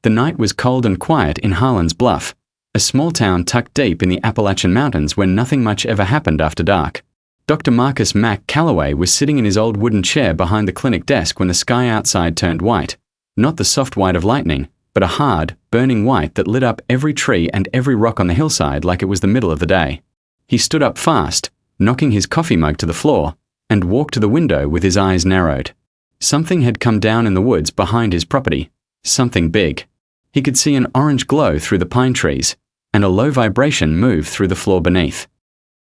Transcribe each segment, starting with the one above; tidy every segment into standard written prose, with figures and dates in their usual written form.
The night was cold and quiet in Harlan's Bluff, a small town tucked deep in the Appalachian Mountains where nothing much ever happened after dark. Dr. Marcus Mac Calloway was sitting in his old wooden chair behind the clinic desk when the sky outside turned white, not the soft white of lightning, but a hard, burning white that lit up every tree and every rock on the hillside like it was the middle of the day. He stood up fast, knocking his coffee mug to the floor, and walked to the window with his eyes narrowed. Something had come down in the woods behind his property, something big. He could see an orange glow through the pine trees, and a low vibration move through the floor beneath.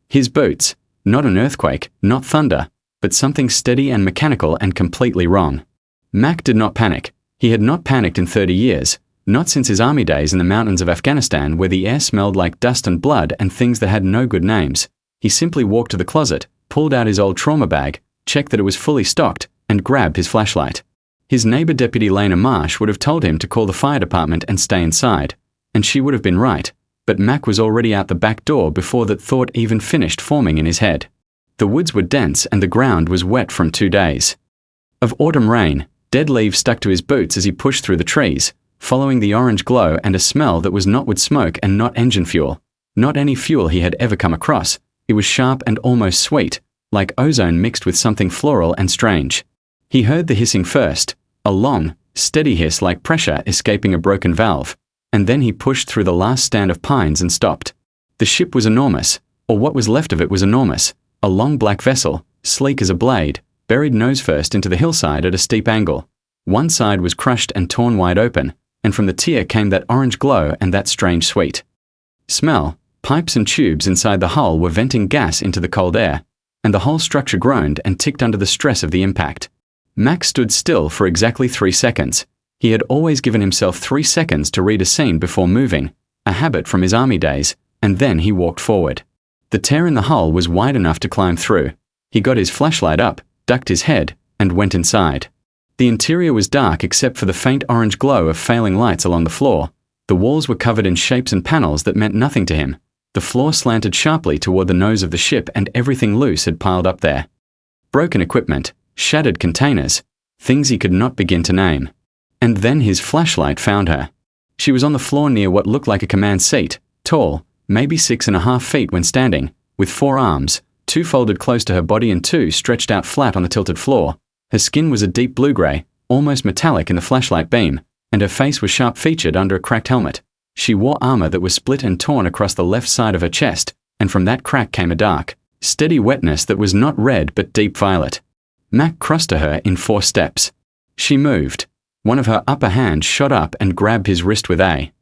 His boots, not an earthquake, not thunder, but something steady and mechanical and completely wrong. Mac did not panic. He had not panicked in 30 years, not since his army days in the mountains of Afghanistan where the air smelled like dust and blood and things that had no good names. He simply walked to the closet, pulled out his old trauma bag, checked that it was fully stocked, and grabbed his flashlight. His neighbor Deputy Lena Marsh would have told him to call the fire department and stay inside, and she would have been right, but Mac was already out the back door before that thought even finished forming in his head. The woods were dense and the ground was wet from 2 days of autumn rain. Dead leaves stuck to his boots as he pushed through the trees, following the orange glow and a smell that was not wood smoke and not engine fuel, not any fuel he had ever come across. It was sharp and almost sweet, like ozone mixed with something floral and strange. He heard the hissing first, a long, steady hiss like pressure escaping a broken valve, and then he pushed through the last stand of pines and stopped. The ship was enormous, or what was left of it was enormous, a long black vessel, sleek as a blade, buried nose first into the hillside at a steep angle. One side was crushed and torn wide open, and from the tier came that orange glow and that strange sweet smell. Pipes and tubes inside the hull were venting gas into the cold air, and the whole structure groaned and ticked under the stress of the impact. Mac stood still for exactly 3 seconds. He had always given himself 3 seconds to read a scene before moving, a habit from his army days, and then he walked forward. The tear in the hull was wide enough to climb through. He got his flashlight up, ducked his head, and went inside. The interior was dark except for the faint orange glow of failing lights along the floor. The walls were covered in shapes and panels that meant nothing to him. The floor slanted sharply toward the nose of the ship and everything loose had piled up there. Broken equipment, shattered containers, things he could not begin to name. And then his flashlight found her. She was on the floor near what looked like a command seat, tall, maybe 6.5 feet when standing, with 4 arms, 2 folded close to her body and 2 stretched out flat on the tilted floor. Her skin was a deep blue-gray, almost metallic in the flashlight beam, and her face was sharp-featured under a cracked helmet. She wore armor that was split and torn across the left side of her chest, and from that crack came a dark, steady wetness that was not red but deep violet. Mac crossed to her in 4 steps. She moved. One of her upper hands shot up and grabbed his wrist with a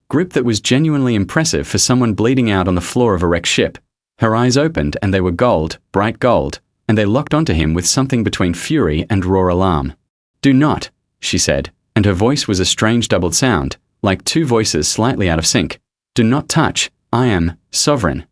grip that was genuinely impressive for someone bleeding out on the floor of a wrecked ship. Her eyes opened and they were gold, bright gold, and they locked onto him with something between fury and raw alarm. "Do not," she said, and her voice was a strange doubled sound, like 2 voices slightly out of sync. "Do not touch. I am sovereign."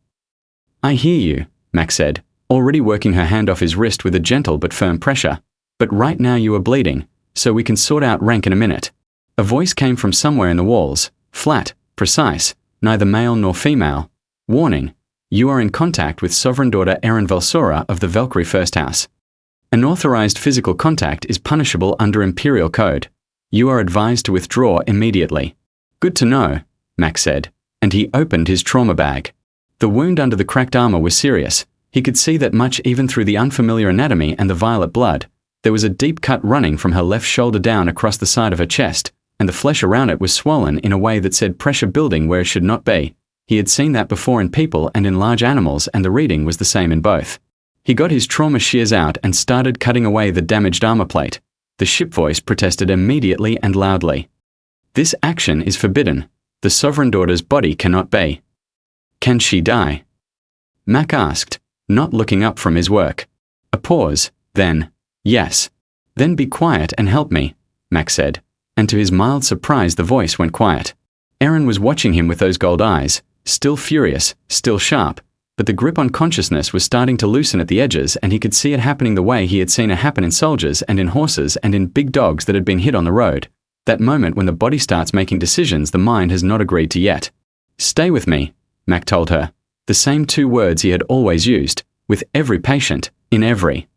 "I hear you," Mac said, already working her hand off his wrist with a gentle but firm pressure. "But right now you are bleeding, so we can sort out rank in a minute." A voice came from somewhere in the walls, flat, precise, neither male nor female. "Warning. You are in contact with Sovereign Daughter Erin Velsora of the Valkyrie First House. Unauthorized physical contact is punishable under Imperial Code. You are advised to withdraw immediately." "Good to know," Mac said, and he opened his trauma bag. The wound under the cracked armor was serious. He could see that much even through the unfamiliar anatomy and the violet blood. There was a deep cut running from her left shoulder down across the side of her chest, and the flesh around it was swollen in a way that said pressure building where it should not be. He had seen that before in people and in large animals, and the reading was the same in both. He got his trauma shears out and started cutting away the damaged armor plate. The ship voice protested immediately and loudly. "This action is forbidden. The Sovereign Daughter's body cannot be." "Can she die?" Mac asked, not looking up from his work. A pause, then, "Yes." "Then be quiet and help me," Mac said, and to his mild surprise the voice went quiet. Erin was watching him with those gold eyes, still furious, still sharp, but the grip on consciousness was starting to loosen at the edges and he could see it happening the way he had seen it happen in soldiers and in horses and in big dogs that had been hit on the road. That moment when the body starts making decisions the mind has not agreed to yet. "Stay with me," Mac told her, the same 2 words he had always used, with every patient, in every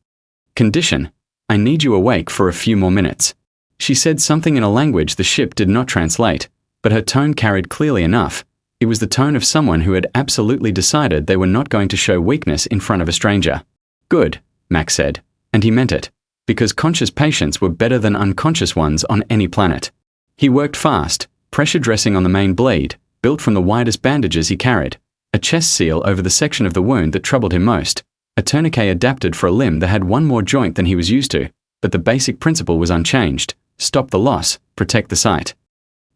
condition. "I need you awake for a few more minutes." She said something in a language the ship did not translate, but her tone carried clearly enough. It was the tone of someone who had absolutely decided they were not going to show weakness in front of a stranger. Good, Max said, and he meant it, because conscious patients were better than unconscious ones on any planet. He worked fast, pressure dressing on the main bleed, built from the widest bandages he carried, a chest seal over the section of the wound that troubled him most, a tourniquet adapted for a limb that had one more joint than he was used to, but the basic principle was unchanged: stop the loss, protect the site.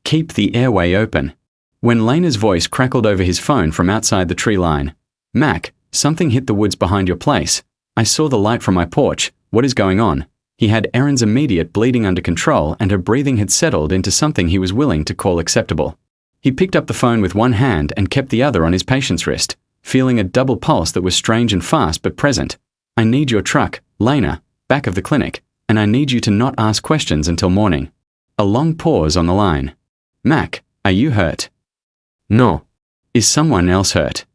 Keep the airway open. When Lena's voice crackled over his phone from outside the tree line. Mac, something hit the woods behind your place. I saw the light from my porch. What is going on? He had Erin's immediate bleeding under control and her breathing had settled into something he was willing to call acceptable. He picked up the phone with one hand and kept the other on his patient's wrist, feeling a double pulse that was strange and fast but present. I need your truck, Lena, back of the clinic, and I need you to not ask questions until morning. A long pause on the line. Mac, are you hurt? No. Is someone else hurt?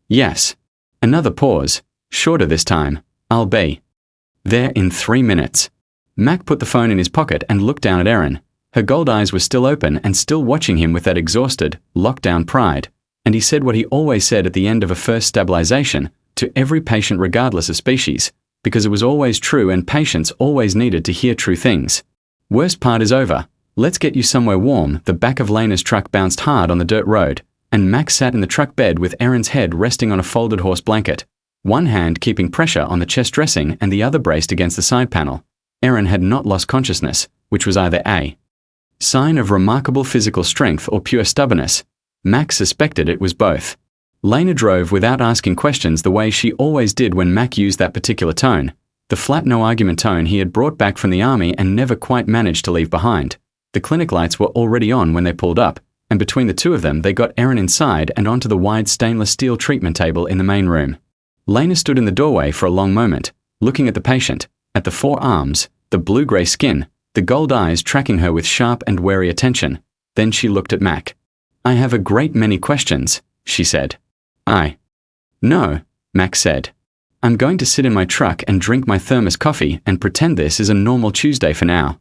Yes. Another pause, shorter this time. I'll be there in 3 minutes. Mac put the phone in his pocket and looked down at Erin. Her gold eyes were still open and still watching him with that exhausted, locked-down pride, and he said what he always said at the end of a first stabilization, to every patient regardless of species, because it was always true and patients always needed to hear true things. Worst part is over. Let's get you somewhere warm. The back of Lena's truck bounced hard on the dirt road, and Max sat in the truck bed with Erin's head resting on a folded horse blanket, one hand keeping pressure on the chest dressing and the other braced against the side panel. Erin had not lost consciousness, which was either a sign of remarkable physical strength or pure stubbornness. Max suspected it was both. Lena drove without asking questions the way she always did when Mac used that particular tone, the flat no-argument tone he had brought back from the army and never quite managed to leave behind. The clinic lights were already on when they pulled up, and between the two of them they got Erin inside and onto the wide stainless steel treatment table in the main room. Lena stood in the doorway for a long moment, looking at the patient, at the 4 arms, the blue-grey skin, the gold eyes tracking her with sharp and wary attention. Then she looked at Mac. I have a great many questions, she said. No, Mac said. I'm going to sit in my truck and drink my thermos coffee and pretend this is a normal Tuesday for now.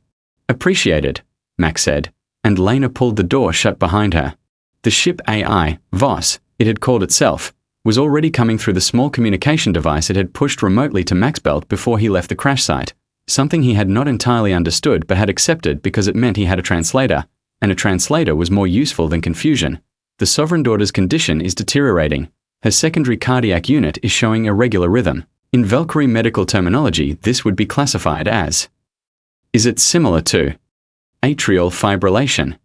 Appreciated, Mac said, and Lena pulled the door shut behind her. The ship AI, Voss, it had called itself, was already coming through the small communication device it had pushed remotely to Mac's belt before he left the crash site, something he had not entirely understood but had accepted because it meant he had a translator, and a translator was more useful than confusion. The Sovereign Daughter's condition is deteriorating. Her secondary cardiac unit is showing irregular rhythm. In Valkyrie medical terminology, this would be classified as. Is it similar to atrial fibrillation?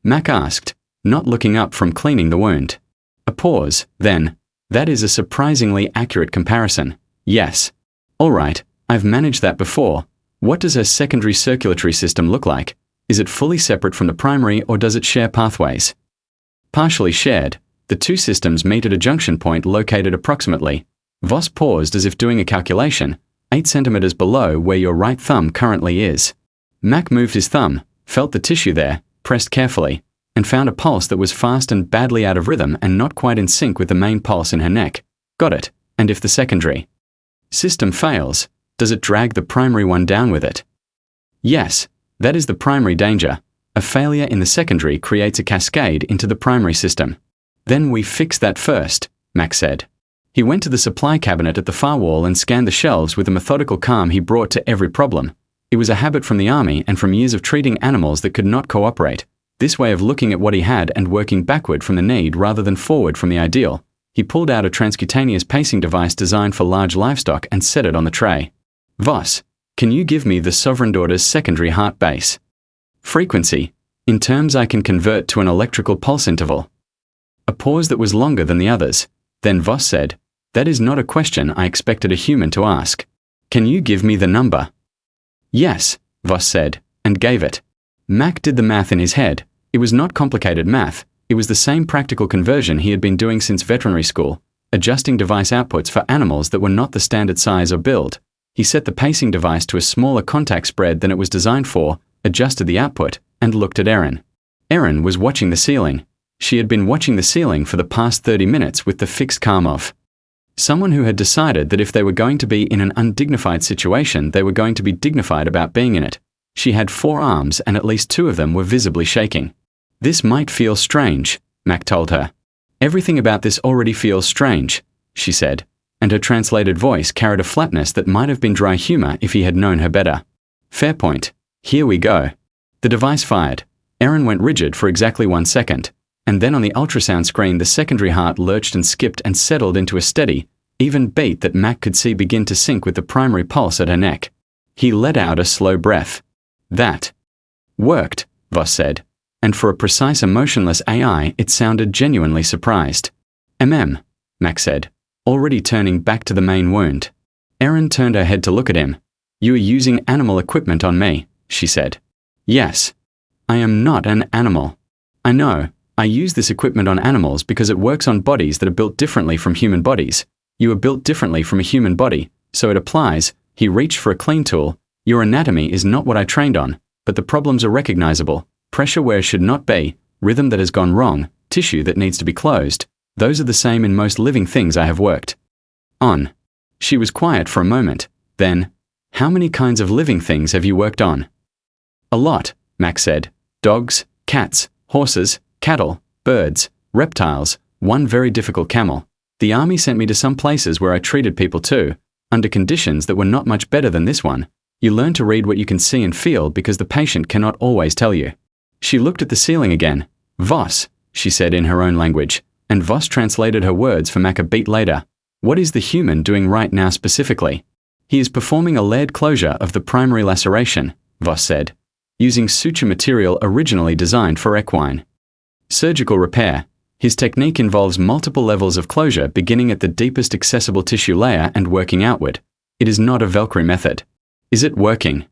Mac asked, not looking up from cleaning the wound. A pause, then. That is a surprisingly accurate comparison. Yes. All right, I've managed that before. What does her secondary circulatory system look like? Is it fully separate from the primary or does it share pathways? Partially shared. The two systems meet at a junction point located approximately. Voss paused as if doing a calculation, 8 centimeters below where your right thumb currently is. Mac moved his thumb, felt the tissue there, pressed carefully, and found a pulse that was fast and badly out of rhythm and not quite in sync with the main pulse in her neck. Got it. And if the secondary system fails, does it drag the primary one down with it? Yes, that is the primary danger. A failure in the secondary creates a cascade into the primary system. Then we fix that first, Mac said. He went to the supply cabinet at the far wall and scanned the shelves with the methodical calm he brought to every problem. It was a habit from the army and from years of treating animals that could not cooperate. This way of looking at what he had and working backward from the need rather than forward from the ideal. He pulled out a transcutaneous pacing device designed for large livestock and set it on the tray. Voss, can you give me the Sovereign Daughter's secondary heart base frequency, in terms I can convert to an electrical pulse interval? A pause that was longer than the others. Then Voss said, that is not a question I expected a human to ask. Can you give me the number? Yes, Voss said, and gave it. Mac did the math in his head. It was not complicated math. It was the same practical conversion he had been doing since veterinary school, adjusting device outputs for animals that were not the standard size or build. He set the pacing device to a smaller contact spread than it was designed for, adjusted the output, and looked at Erin. Erin was watching the ceiling. She had been watching the ceiling for the past 30 minutes with the fixed calm of someone who had decided that if they were going to be in an undignified situation, they were going to be dignified about being in it. She had 4 arms and at least 2 of them were visibly shaking. This might feel strange, Mac told her. Everything about this already feels strange, she said, and her translated voice carried a flatness that might have been dry humor if he had known her better. Fair point. Here we go. The device fired. Erin went rigid for exactly 1 second, and then on the ultrasound screen the secondary heart lurched and skipped and settled into a steady, even beat that Mac could see begin to sync with the primary pulse at her neck. He let out a slow breath. That worked, Voss said, and for a precise emotionless AI it sounded genuinely surprised. Mac said, already turning back to the main wound. Erin turned her head to look at him. You are using animal equipment on me, she said. Yes. I am not an animal. I know, I use this equipment on animals because it works on bodies that are built differently from human bodies. You are built differently from a human body, so it applies. He reached for a clean tool. Your anatomy is not what I trained on, but the problems are recognizable. Pressure where should not be, rhythm that has gone wrong, tissue that needs to be closed. Those are the same in most living things I have worked on. She was quiet for a moment. Then, how many kinds of living things have you worked on? A lot, Mac said. Dogs, cats, horses, cattle, birds, reptiles, one very difficult camel. The army sent me to some places where I treated people too, under conditions that were not much better than this one. You learn to read what you can see and feel because the patient cannot always tell you. She looked at the ceiling again. Voss, she said in her own language, and Voss translated her words for Mac a beat later. What is the human doing right now specifically? He is performing a layered closure of the primary laceration, Voss said, using suture material originally designed for equine. Surgical repair. His technique involves multiple levels of closure beginning at the deepest accessible tissue layer and working outward. It is not a Valkyrie method. Is it working?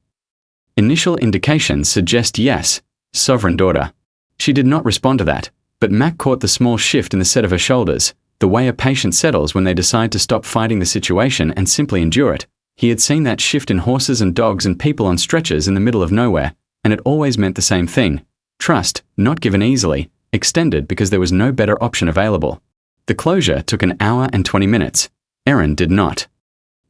Initial indications suggest yes, sovereign daughter. She did not respond to that, but Mac caught the small shift in the set of her shoulders, the way a patient settles when they decide to stop fighting the situation and simply endure it. He had seen that shift in horses and dogs and people on stretchers in the middle of nowhere, and it always meant the same thing. Trust, not given easily, extended because there was no better option available. The closure took an hour and 20 minutes. Erin did not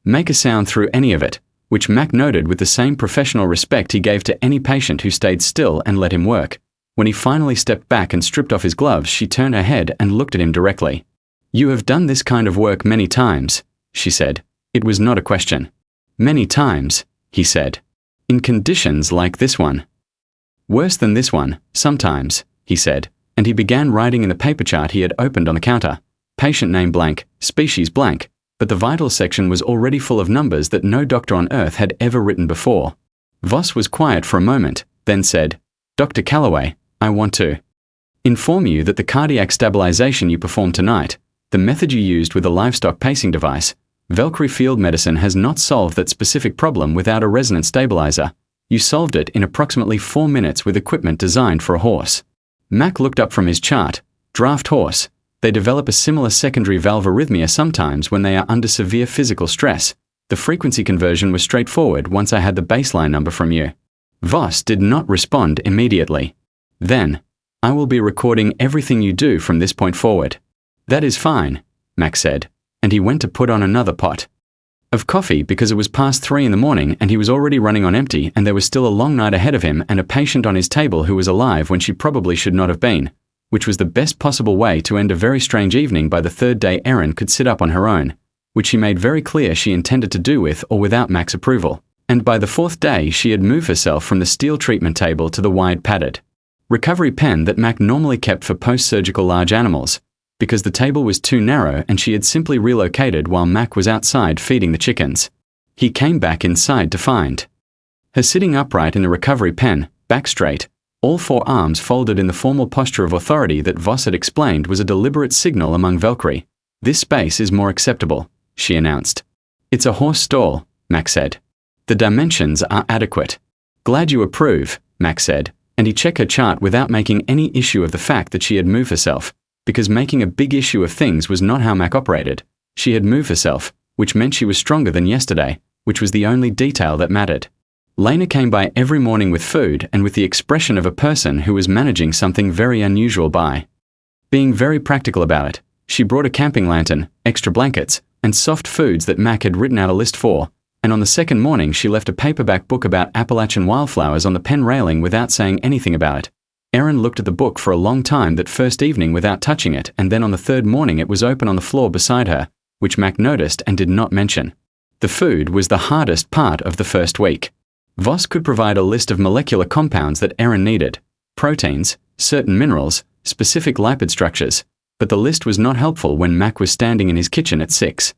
make a sound through any of it, which Mac noted with the same professional respect he gave to any patient who stayed still and let him work. When he finally stepped back and stripped off his gloves, she turned her head and looked at him directly. You have done this kind of work many times, she said. It was not a question. Many times, he said. In conditions like this one. Worse than this one, sometimes, he said, and he began writing in the paper chart he had opened on the counter. Patient name blank, species blank, but the vital section was already full of numbers that no doctor on Earth had ever written before. Voss was quiet for a moment, then said, Dr. Calloway, I want to inform you that the cardiac stabilization you performed tonight, the method you used with the livestock pacing device, Valkyrie field medicine has not solved that specific problem without a resonance stabilizer. You solved it in approximately 4 minutes with equipment designed for a horse. Mac looked up from his chart. Draft horse. They develop a similar secondary valve arrhythmia sometimes when they are under severe physical stress. The frequency conversion was straightforward once I had the baseline number from you. Voss did not respond immediately. Then, I will be recording everything you do from this point forward. That is fine, Mac said, and he went to put on another pot of coffee because it was past 3 in the morning and he was already running on empty and there was still a long night ahead of him and a patient on his table who was alive when she probably should not have been, which was the best possible way to end a very strange evening. By the 3rd day Erin could sit up on her own, which she made very clear she intended to do with or without Mac's approval, and by the 4th day she had moved herself from the steel treatment table to the wide padded recovery pen that Mac normally kept for post-surgical large animals, because the table was too narrow and she had simply relocated while Mac was outside feeding the chickens. He came back inside to find her sitting upright in the recovery pen, back straight, all 4 arms folded in the formal posture of authority that Voss had explained was a deliberate signal among Valkyrie. This space is more acceptable, she announced. It's a horse stall, Mac said. The dimensions are adequate. Glad you approve, Mac said, and he checked her chart without making any issue of the fact that she had moved herself, because making a big issue of things was not how Mac operated. She had moved herself, which meant she was stronger than yesterday, which was the only detail that mattered. Lena came by every morning with food and with the expression of a person who was managing something very unusual by being very practical about it. She brought a camping lantern, extra blankets, and soft foods that Mac had written out a list for, And on the second morning she left a paperback book about Appalachian wildflowers on the pen railing without saying anything about it. Erin looked at the book for a long time that first evening without touching it, and then on the third morning it was open on the floor beside her, which Mac noticed and did not mention. The food was the hardest part of the first week. Voss could provide a list of molecular compounds that Erin needed, proteins, certain minerals, specific lipid structures, but the list was not helpful when Mac was standing in his kitchen at 6.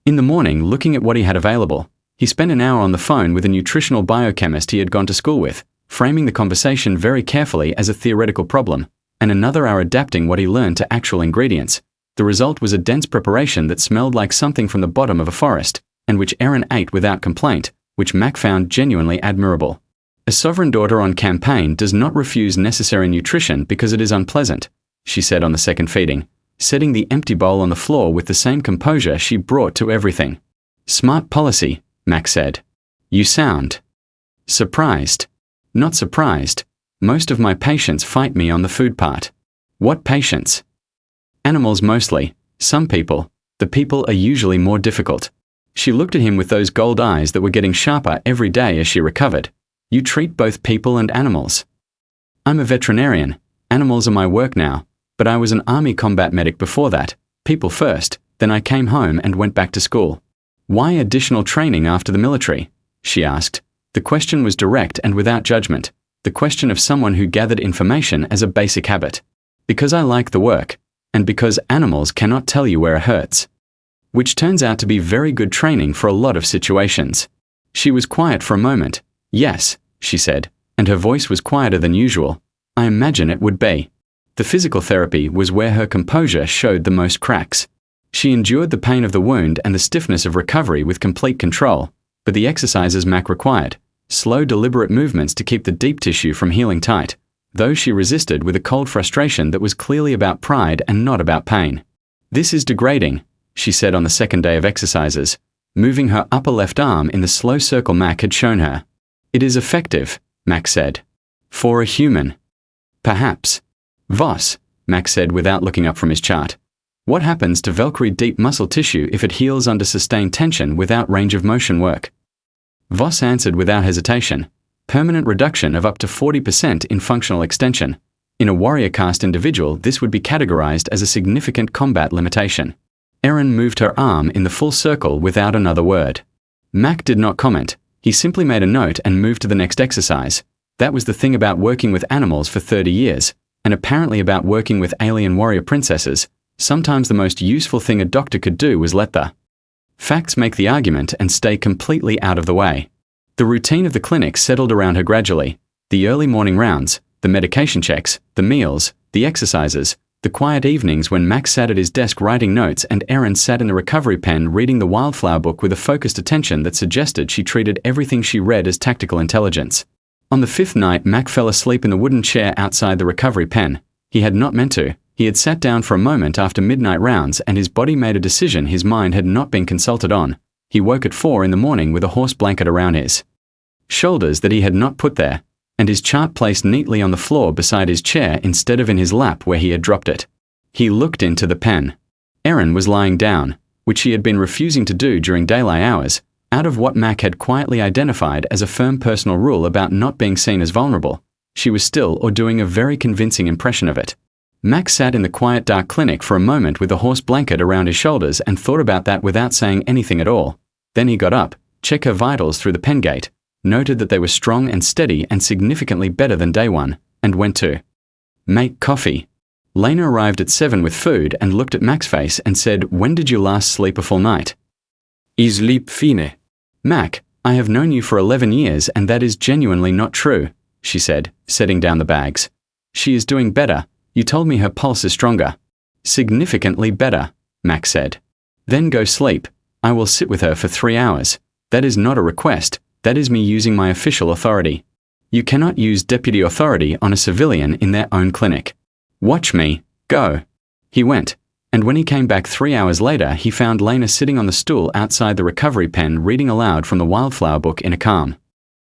In the morning, looking at what he had available, he spent an hour on the phone with a nutritional biochemist he had gone to school with, framing the conversation very carefully as a theoretical problem, and another hour adapting what he learned to actual ingredients. The result was a dense preparation that smelled like something from the bottom of a forest, and which Erin ate without complaint, which Mac found genuinely admirable. A sovereign daughter on campaign does not refuse necessary nutrition because it is unpleasant, she said on the second feeding, setting the empty bowl on the floor with the same composure she brought to everything. Smart policy, Mac said. You sound surprised. Not surprised. Most of my patients fight me on the food part. What patients? Animals mostly. Some people. The people are usually more difficult. She looked at him with those gold eyes that were getting sharper every day as she recovered. You treat both people and animals. I'm a veterinarian. Animals are my work now, but I was an army combat medic before that. People first, then I came home and went back to school. Why additional training after the military? She asked. The question was direct and without judgment. The question of someone who gathered information as a basic habit. Because I like the work, and because animals cannot tell you where it hurts. Which turns out to be very good training for a lot of situations. She was quiet for a moment. Yes, she said, and her voice was quieter than usual. I imagine it would be. The physical therapy was where her composure showed the most cracks. She endured the pain of the wound and the stiffness of recovery with complete control, but the exercises Mac required, slow deliberate movements to keep the deep tissue from healing tight, those she resisted with a cold frustration that was clearly about pride and not about pain. This is degrading, she said on the second day of exercises, moving her upper left arm in the slow circle Mac had shown her. It is effective, Mac said. For a human. Perhaps. Voss, Mac said without looking up from his chart. What happens to Valkyrie deep muscle tissue if it heals under sustained tension without range of motion work? Voss answered without hesitation. Permanent reduction of up to 40% in functional extension. In a warrior caste individual, this would be categorized as a significant combat limitation. Erin moved her arm in the full circle without another word. Mac did not comment. He simply made a note and moved to the next exercise. That was the thing about working with animals for 30 years, and apparently about working with alien warrior princesses. Sometimes the most useful thing a doctor could do was let the facts make the argument and stay completely out of the way. The routine of the clinic settled around her gradually. The early morning rounds, the medication checks, the meals, the exercises, the quiet evenings when Max sat at his desk writing notes and Erin sat in the recovery pen reading the wildflower book with a focused attention that suggested she treated everything she read as tactical intelligence. On the fifth night, Mac fell asleep in the wooden chair outside the recovery pen. He had not meant to. He had sat down for a moment after midnight rounds and his body made a decision his mind had not been consulted on. He woke at 4 in the morning with a horse blanket around his shoulders that he had not put there, and his chart placed neatly on the floor beside his chair instead of in his lap where he had dropped it. He looked into the pen. Erin was lying down, which she had been refusing to do during daylight hours, out of what Mac had quietly identified as a firm personal rule about not being seen as vulnerable. She was still or doing a very convincing impression of it. Mac sat in the quiet dark clinic for a moment with a horse blanket around his shoulders and thought about that without saying anything at all. Then he got up, checked her vitals through the pen gate, noted that they were strong and steady and significantly better than day one, and went to make coffee. Lena arrived at 7 with food and looked at Mac's face and said, "When did you last sleep a full night?" "I sleep fine." "Mac, I have known you for 11 years and that is genuinely not true," she said, setting down the bags. "She is doing better. You told me her pulse is stronger." "Significantly better," Mac said. "Then go sleep. I will sit with her for 3 hours. That is not a request. That is me using my official authority. You cannot use deputy authority on a civilian in their own clinic. Watch me. Go." He went, and when he came back 3 hours later, he found Lena sitting on the stool outside the recovery pen reading aloud from the wildflower book in a calm,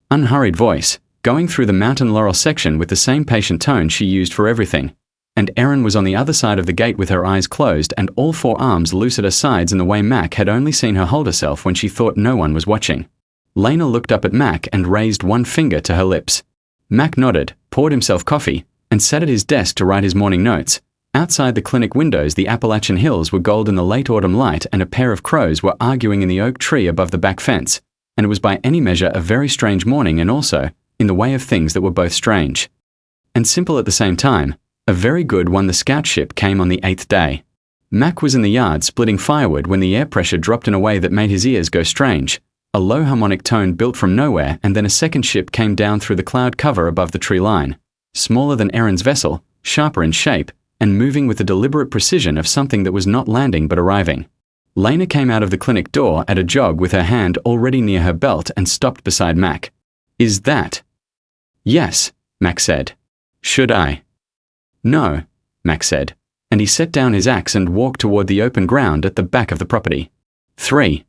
unhurried voice, going through the mountain laurel section with the same patient tone she used for everything. and Erin was on the other side of the gate with her eyes closed and all four arms loose at her sides in the way Mac had only seen her hold herself when she thought no one was watching. Lena looked up at Mac and raised one finger to her lips. Mac nodded, poured himself coffee, and sat at his desk to write his morning notes. Outside the clinic windows, the Appalachian hills were gold in the late autumn light, and a pair of crows were arguing in the oak tree above the back fence, and it was by any measure a very strange morning, and also, in the way of things that were both strange and simple at the same time, a very good one. The scout ship came on the 8th day. Mac was in the yard splitting firewood when the air pressure dropped in a way that made his ears go strange. A low harmonic tone built from nowhere, and then a second ship came down through the cloud cover above the tree line, smaller than Erin's vessel, sharper in shape, and moving with the deliberate precision of something that was not landing but arriving. Lena came out of the clinic door at a jog with her hand already near her belt and stopped beside Mac. "Is that?" "Yes," Mac said. "Should I?" "No," Mac said, and he set down his axe and walked toward the open ground at the back of the property. 3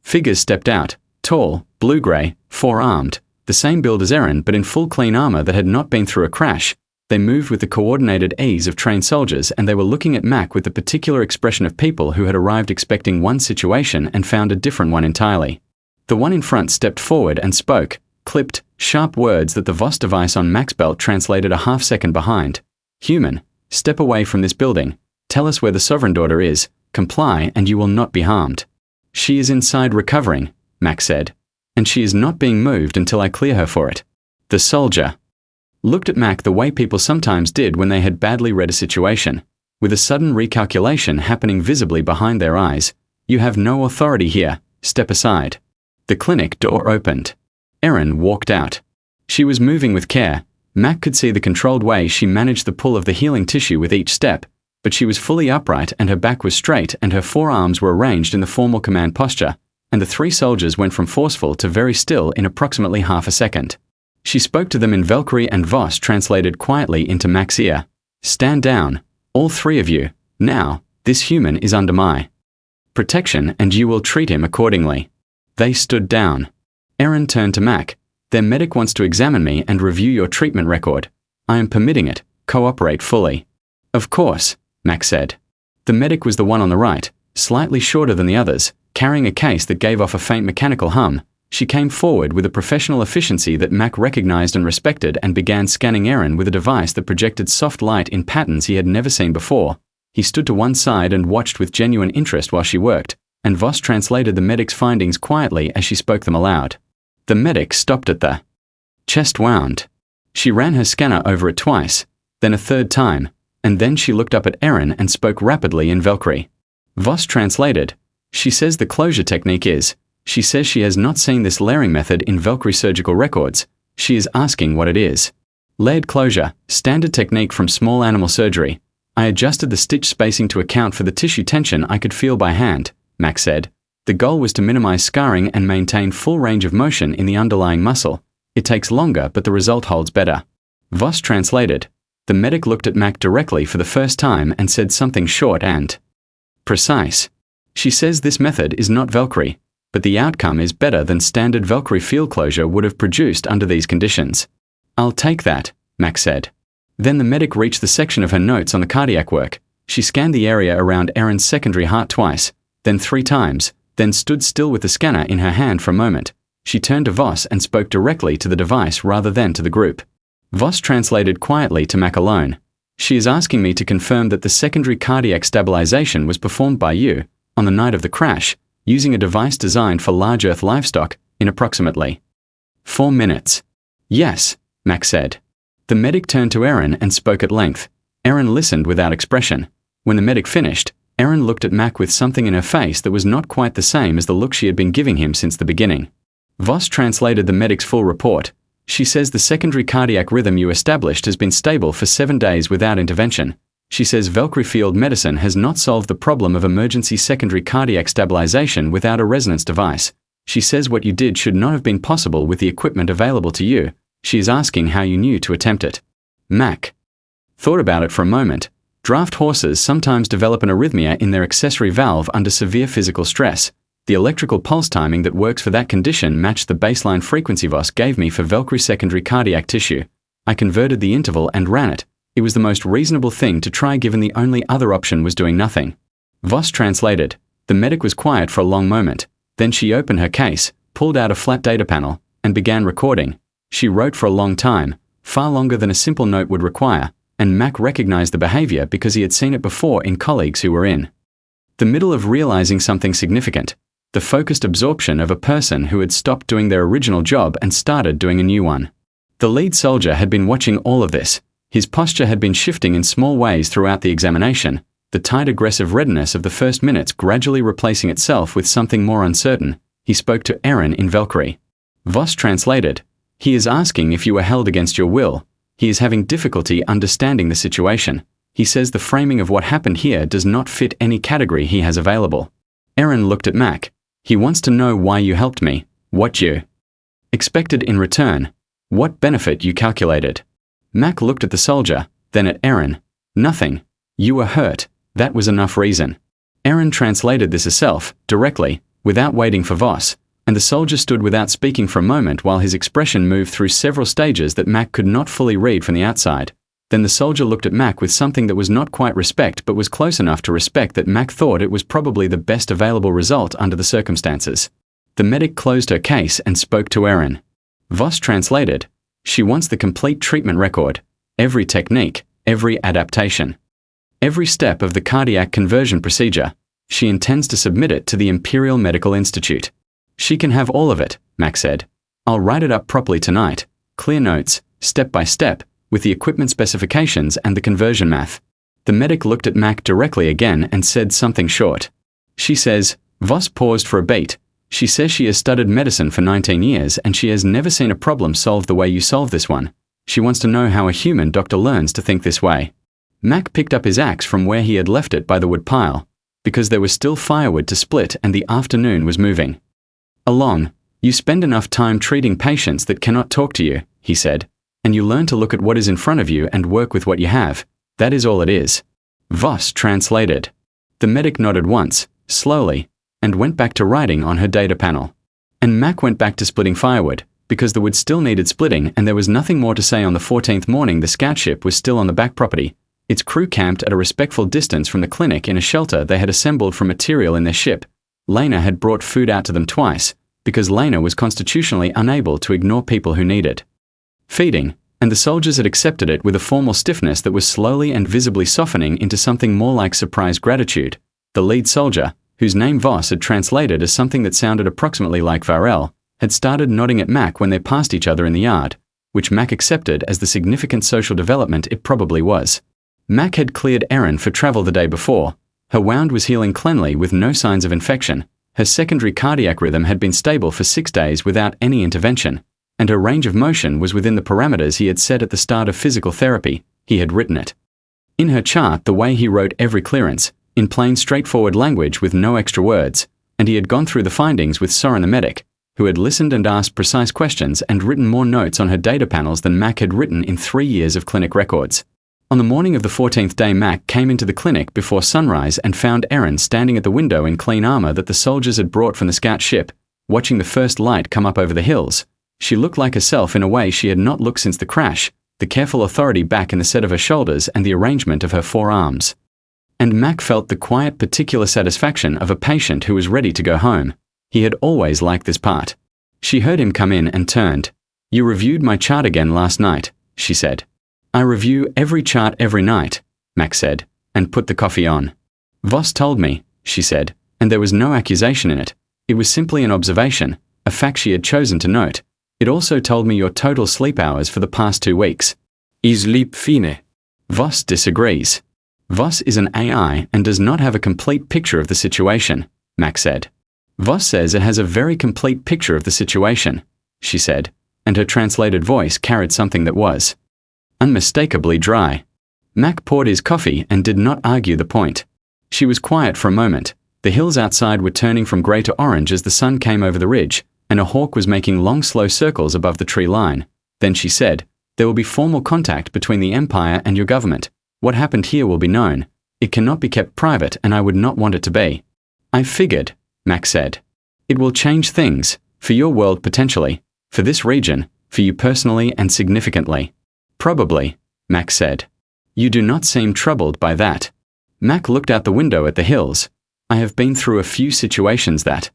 figures stepped out, tall, blue-grey, four-armed, the same build as Erin but in full clean armor that had not been through a crash. They moved with the coordinated ease of trained soldiers, and they were looking at Mac with the particular expression of people who had arrived expecting one situation and found a different one entirely. The one in front stepped forward and spoke, clipped, sharp words that the Voss device on Mac's belt translated a half-second behind. "Human, step away from this building. Tell us where the Sovereign Daughter is. Comply and you will not be harmed." "She is inside recovering," Mac said, "and she is not being moved until I clear her for it." The soldier looked at Mac the way people sometimes did when they had badly read a situation, with a sudden recalculation happening visibly behind their eyes. "You have no authority here. Step aside." The clinic door opened. Erin walked out. She was moving with care. Mac could see the controlled way she managed the pull of the healing tissue with each step, but she was fully upright and her back was straight and her forearms were arranged in the formal command posture, and the three soldiers went from forceful to very still in approximately half a second. She spoke to them in Valkyrie, and Voss translated quietly into Mac's ear. "Stand down, all three of you. Now, this human is under my protection and you will treat him accordingly." They stood down. Erin turned to Mac. "Their medic wants to examine me and review your treatment record. I am permitting it. Cooperate fully." "Of course," Mac said. The medic was the one on the right, slightly shorter than the others, carrying a case that gave off a faint mechanical hum. She came forward with a professional efficiency that Mac recognized and respected and began scanning Erin with a device that projected soft light in patterns he had never seen before. He stood to one side and watched with genuine interest while she worked, and Voss translated the medic's findings quietly as she spoke them aloud. The medic stopped at the chest wound. She ran her scanner over it twice, then a third time, and then she looked up at Erin and spoke rapidly in Valkyrie. Voss translated. "She says the closure technique is. She says she has not seen this layering method in Valkyrie surgical records. She is asking what it is." "Layered closure, standard technique from small animal surgery. I adjusted the stitch spacing to account for the tissue tension I could feel by hand," Mac said. "The goal was to minimize scarring and maintain full range of motion in the underlying muscle. It takes longer, but the result holds better." Voss translated. The medic looked at Mac directly for the first time and said something short and precise. "She says this method is not Valkyrie, but the outcome is better than standard Valkyrie field closure would have produced under these conditions." "I'll take that," Mac said. Then the medic reached the section of her notes on the cardiac work. She scanned the area around Erin's secondary heart twice, then 3 times, then stood still with the scanner in her hand for a moment. She turned to Voss and spoke directly to the device rather than to the group. Voss translated quietly to Mac alone. "She is asking me to confirm that the secondary cardiac stabilization was performed by you, on the night of the crash, using a device designed for large Earth livestock, in approximately 4 minutes. "Yes," Mac said. The medic turned to Erin and spoke at length. Erin listened without expression. When the medic finished, Erin looked at Mac with something in her face that was not quite the same as the look she had been giving him since the beginning. Voss translated the medic's full report. "She says the secondary cardiac rhythm you established has been stable for 7 days without intervention. She says Valkyrie field medicine has not solved the problem of emergency secondary cardiac stabilization without a resonance device. She says what you did should not have been possible with the equipment available to you. She is asking how you knew to attempt it." Mac thought about it for a moment. Draft horses sometimes develop an arrhythmia in their accessory valve under severe physical stress. The electrical pulse timing that works for that condition matched the baseline frequency Voss gave me for Valkyrie secondary cardiac tissue. I converted the interval and ran it, It was the most reasonable thing to try given the only other option was doing nothing. Voss translated. The medic was quiet for a long moment. Then she opened her case, pulled out a flat data panel, and began recording. She wrote for a long time, far longer than a simple note would require, and Mac recognized the behavior because he had seen it before in colleagues who were in the middle of realizing something significant, the focused absorption of a person who had stopped doing their original job and started doing a new one. The lead soldier had been watching all of this. His posture had been shifting in small ways throughout the examination, the tight aggressive readiness of the first minutes gradually replacing itself with something more uncertain. He spoke to Erin in Valkyrie. Voss translated. He is asking if you were held against your will. He is having difficulty understanding the situation. He says the framing of what happened here does not fit any category he has available. Erin looked at Mac. He wants to know why you helped me, what you expected in return, what benefit you calculated. Mac looked at the soldier, then at Erin. Nothing. You were hurt. That was enough reason. Erin translated this herself, directly, without waiting for Voss, and the soldier stood without speaking for a moment while his expression moved through several stages that Mac could not fully read from the outside. Then the soldier looked at Mac with something that was not quite respect but was close enough to respect that Mac thought it was probably the best available result under the circumstances. The medic closed her case and spoke to Erin. Voss translated. She wants the complete treatment record, every technique, every adaptation, every step of the cardiac conversion procedure. She intends to submit it to the Imperial Medical Institute. She can have all of it, Mac said. I'll write it up properly tonight, clear notes, step by step, with the equipment specifications and the conversion math. The medic looked at Mac directly again and said something short. She says, Voss paused for a beat. She says she has studied medicine for 19 years and she has never seen a problem solved the way you solved this one. She wants to know how a human doctor learns to think this way. Mac picked up his axe from where he had left it by the wood pile, because there was still firewood to split and the afternoon was moving along. You spend enough time treating patients that cannot talk to you, he said, and you learn to look at what is in front of you and work with what you have. That is all it is. Voss translated. The medic nodded once, slowly, and went back to writing on her data panel. And Mac went back to splitting firewood, because the wood still needed splitting and there was nothing more to say. On the 14th morning the scout ship was still on the back property. Its crew camped at a respectful distance from the clinic in a shelter they had assembled from material in their ship. Lena had brought food out to them twice, because Lena was constitutionally unable to ignore people who needed feeding, and the soldiers had accepted it with a formal stiffness that was slowly and visibly softening into something more like surprised gratitude. The lead soldier, whose name Voss had translated as something that sounded approximately like Varel, had started nodding at Mac when they passed each other in the yard, which Mac accepted as the significant social development it probably was. Mac had cleared Erin for travel the day before. Her wound was healing cleanly with no signs of infection. Her secondary cardiac rhythm had been stable for 6 days without any intervention, and her range of motion was within the parameters he had set at the start of physical therapy. He had written it in her chart the way he wrote every clearance, in plain straightforward language with no extra words, and he had gone through the findings with Soren the medic, who had listened and asked precise questions and written more notes on her data panels than Mac had written in 3 years of clinic records. On the morning of the 14th day Mac came into the clinic before sunrise and found Erin standing at the window in clean armor that the soldiers had brought from the scout ship, watching the first light come up over the hills. She looked like herself in a way she had not looked since the crash, the careful authority back in the set of her shoulders and the arrangement of her forearms. And Mac felt the quiet particular satisfaction of a patient who was ready to go home. He had always liked this part. She heard him come in and turned. You reviewed my chart again last night, she said. I review every chart every night, Mac said, and put the coffee on. Voss told me, she said, and there was no accusation in it. It was simply an observation, a fact she had chosen to note. It also told me your total sleep hours for the past 2 weeks. I sleep fine. Voss disagrees. Voss is an AI and does not have a complete picture of the situation, Mac said. Voss says it has a very complete picture of the situation, she said, and her translated voice carried something that was unmistakably dry. Mac poured his coffee and did not argue the point. She was quiet for a moment. The hills outside were turning from grey to orange as the sun came over the ridge, and a hawk was making long slow circles above the tree line. Then she said, there will be formal contact between the Empire and your government. What happened here will be known. It cannot be kept private and I would not want it to be. I figured, Mac said. It will change things, for your world potentially, for this region, for you personally and significantly. Probably, Mac said. You do not seem troubled by that. Mac looked out the window at the hills. I have been through a few situations that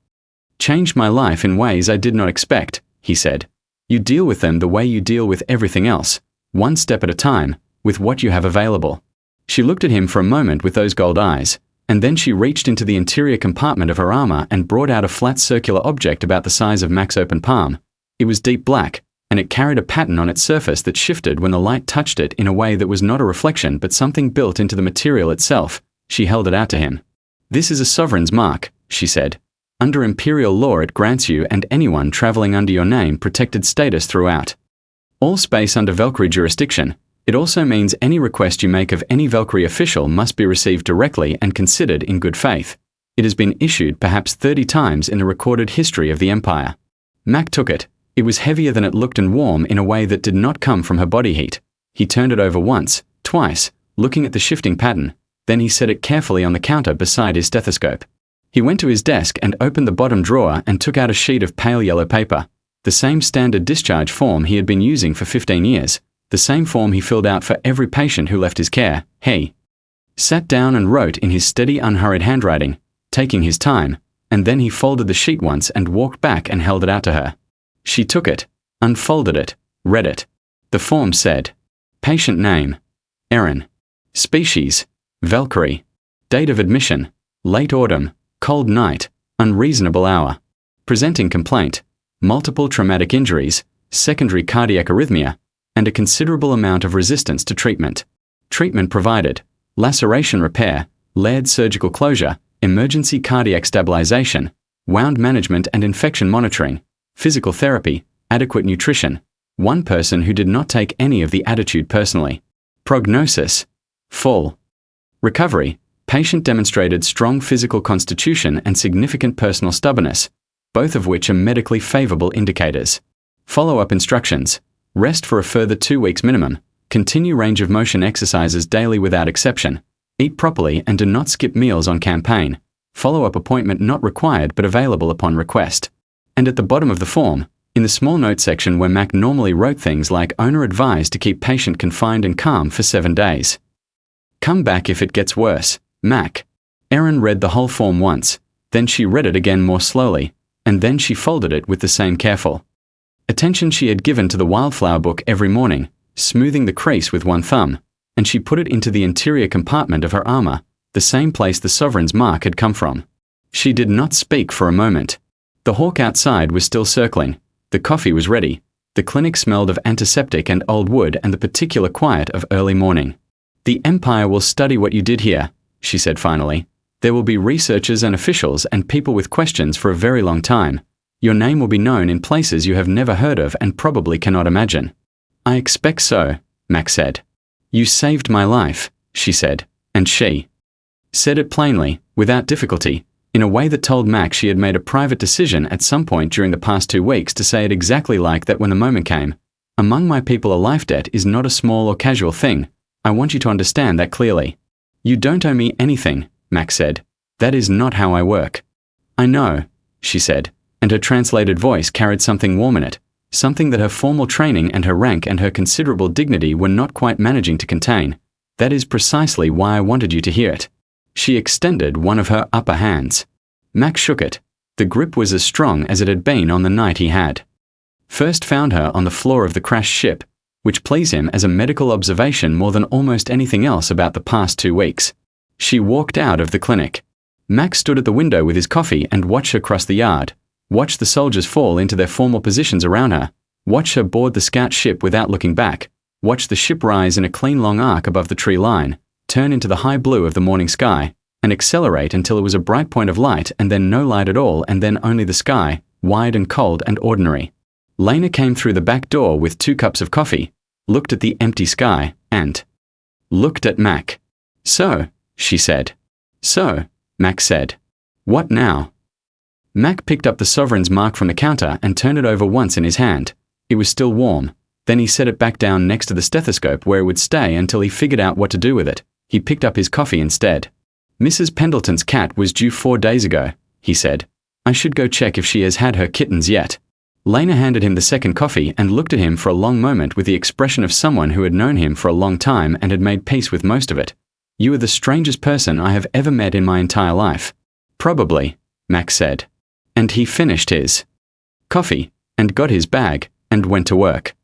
changed my life in ways I did not expect, he said. You deal with them the way you deal with everything else, one step at a time, with what you have available. She looked at him for a moment with those gold eyes, and then she reached into the interior compartment of her armor and brought out a flat circular object about the size of Mac's open palm. It was deep black, and it carried a pattern on its surface that shifted when the light touched it in a way that was not a reflection but something built into the material itself. She held it out to him. This is a sovereign's mark, she said. Under imperial law it grants you and anyone traveling under your name protected status throughout all space under Valkyrie jurisdiction. It also means any request you make of any Valkyrie official must be received directly and considered in good faith. It has been issued perhaps 30 times in the recorded history of the Empire. Mac took it. It was heavier than it looked and warm in a way that did not come from her body heat. He turned it over once, twice, looking at the shifting pattern. Then he set it carefully on the counter beside his stethoscope. He went to his desk and opened the bottom drawer and took out a sheet of pale yellow paper, the same standard discharge form he had been using for 15 years, the same form he filled out for every patient who left his care. He sat down and wrote in his steady, unhurried handwriting, taking his time, and then he folded the sheet once and walked back and held it out to her. She took it, unfolded it, read it. The form said, patient name, Erin. Species, Valkyrie. Date of admission, late autumn, cold night, unreasonable hour. Presenting complaint, multiple traumatic injuries, secondary cardiac arrhythmia, and a considerable amount of resistance to treatment. Treatment provided, laceration repair, layered surgical closure, emergency cardiac stabilization, wound management and infection monitoring, physical therapy, adequate nutrition. One person who did not take any of the attitude personally. Prognosis, full. Recovery, patient demonstrated strong physical constitution and significant personal stubbornness, both of which are medically favorable indicators. Follow-up instructions, rest for a further 2 weeks minimum, continue range of motion exercises daily without exception, eat properly and do not skip meals on campaign, follow-up appointment not required but available upon request. And at the bottom of the form, in the small note section where Mac normally wrote things like owner advised to keep patient confined and calm for 7 days. Come back if it gets worse, Mac. Erin read the whole form once, then she read it again more slowly, and then she folded it with the same careful attention she had given to the Wildflower book every morning, smoothing the crease with one thumb, and she put it into the interior compartment of her armor, the same place the sovereign's mark had come from. She did not speak for a moment. The hawk outside was still circling, the coffee was ready, the clinic smelled of antiseptic and old wood and the particular quiet of early morning. The Empire will study what you did here, she said finally. There will be researchers and officials and people with questions for a very long time. Your name will be known in places you have never heard of and probably cannot imagine. I expect so, Mac said. You saved my life, she said, and she said it plainly, without difficulty, in a way that told Mac she had made a private decision at some point during the past 2 weeks to say it exactly like that when the moment came. Among my people a life debt is not a small or casual thing. I want you to understand that clearly. You don't owe me anything, Mac said. That is not how I work. I know, she said, and her translated voice carried something warm in it, something that her formal training and her rank and her considerable dignity were not quite managing to contain. That is precisely why I wanted you to hear it. She extended one of her upper hands. Mac shook it. The grip was as strong as it had been on the night he had first found her on the floor of the crashed ship, which pleased him as a medical observation more than almost anything else about the past 2 weeks. She walked out of the clinic. Mac stood at the window with his coffee and watched her cross the yard, watched the soldiers fall into their formal positions around her, watched her board the scout ship without looking back, watched the ship rise in a clean long arc above the tree line, turn into the high blue of the morning sky, and accelerate until it was a bright point of light and then no light at all and then only the sky, wide and cold and ordinary. Lena came through the back door with 2 cups of coffee, looked at the empty sky, and looked at Mac. So, she said. So, Mac said. What now? Mac picked up the sovereign's mark from the counter and turned it over once in his hand. It was still warm. Then he set it back down next to the stethoscope where it would stay until he figured out what to do with it. He picked up his coffee instead. Mrs. Pendleton's cat was due 4 days ago, he said. I should go check if she has had her kittens yet. Lena handed him the second coffee and looked at him for a long moment with the expression of someone who had known him for a long time and had made peace with most of it. "You are the strangest person I have ever met in my entire life." "Probably," Max said. And he finished his coffee and got his bag and went to work.